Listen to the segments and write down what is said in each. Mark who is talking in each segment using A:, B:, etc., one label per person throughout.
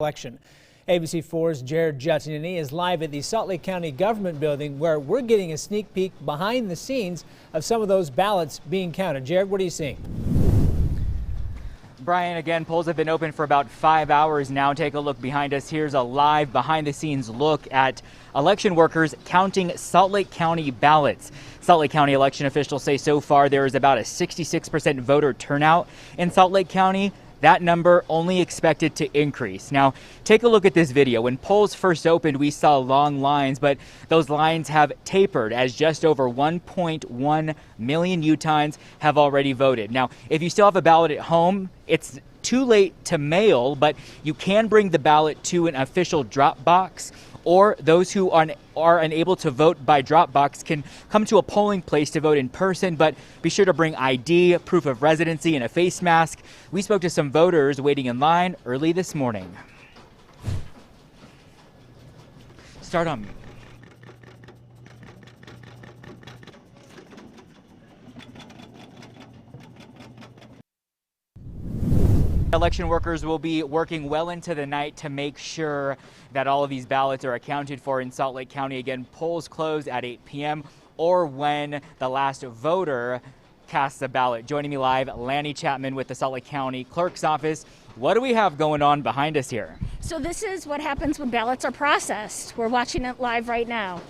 A: election. ABC4's Jared Giattinini is live at the Salt Lake County Government Building, where we're getting a sneak peek behind the scenes of some of those ballots being counted. Jared, what are you seeing?
B: Brian, again, polls have been open for about 5 hours now. Take a look behind us. Here's a live behind-the-scenes look at election workers counting Salt Lake County ballots. Salt Lake County election officials say so far there is about a 66% voter turnout in Salt Lake County. That number only expected to increase. Now, take a look at this video. When polls first opened, we saw long lines, but those lines have tapered as just over 1.1 million Utahns have already voted. Now, if you still have a ballot at home, it's too late to mail, but you can bring the ballot to an official drop box, or those who are unable to vote by drop box can come to a polling place to vote in person, but be sure to bring ID, proof of residency, and a face mask. We spoke to some voters waiting in line early this morning. Start on me. Election workers will be working well into the night to make sure that all of these ballots are accounted for in Salt Lake County. Again, polls close at 8 p.m. or when the last voter casts a ballot. Joining me live, Lanny Chapman with the Salt Lake County Clerk's Office. What do we have going on behind us here?
C: So this is what happens when ballots are processed. We're watching it live right now.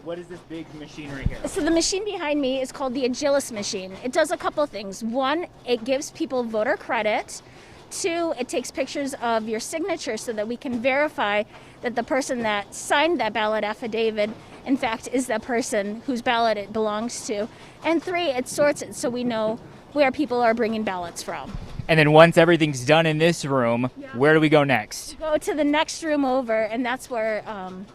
B: What is this big machinery here?
C: So the machine behind me is called the Agilis machine. It does a couple things. One, it gives people voter credit. Two, it takes pictures of your signature so that we can verify that the person that signed that ballot affidavit, in fact, is the person whose ballot it belongs to. And three, it sorts it so we know where people are bringing ballots from.
B: And then once everything's done in this room, where do we go next?
C: Go to the next room over, and that's where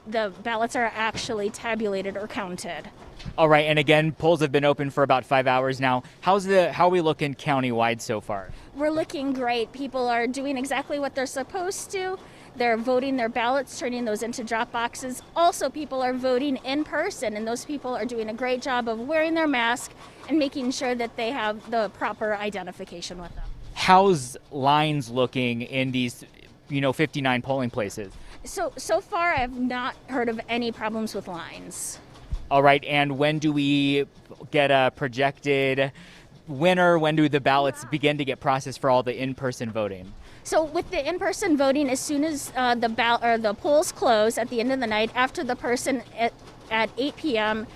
C: the ballots are actually tabulated or counted.
B: All right, and again, polls have been open for about 5 hours now. How are we looking countywide so far?
C: We're looking great. People are doing exactly what they're supposed to. They're voting their ballots, turning those into drop boxes. Also, people are voting in person, and those people are doing a great job of wearing their mask and making sure that they have the proper identification with them.
B: How's lines looking in these, 59 polling places?
C: So far, I have not heard of any problems with lines.
B: All right, and when do we get a projected winner? When do the ballots begin to get processed for all the in-person voting?
C: So with the in-person voting, as soon as the polls close at the end of the night, after the person at 8 p.m.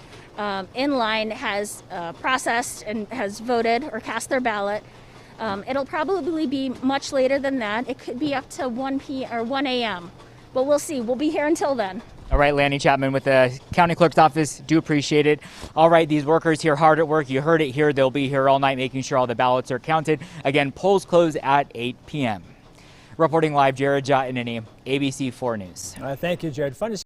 C: In line has processed and has voted or cast their ballot, it'll probably be much later than that. It could be up to 1 a.m., but we'll see. We'll be here until then.
B: All right, Lanny Chapman with the County Clerk's Office. Do appreciate it. All right, these workers here hard at work. You heard it here. They'll be here all night making sure all the ballots are counted. Again, polls close at 8 p.m. Reporting live, Jared Giattinini, ABC4 News.
A: Thank you, Jared. Fun to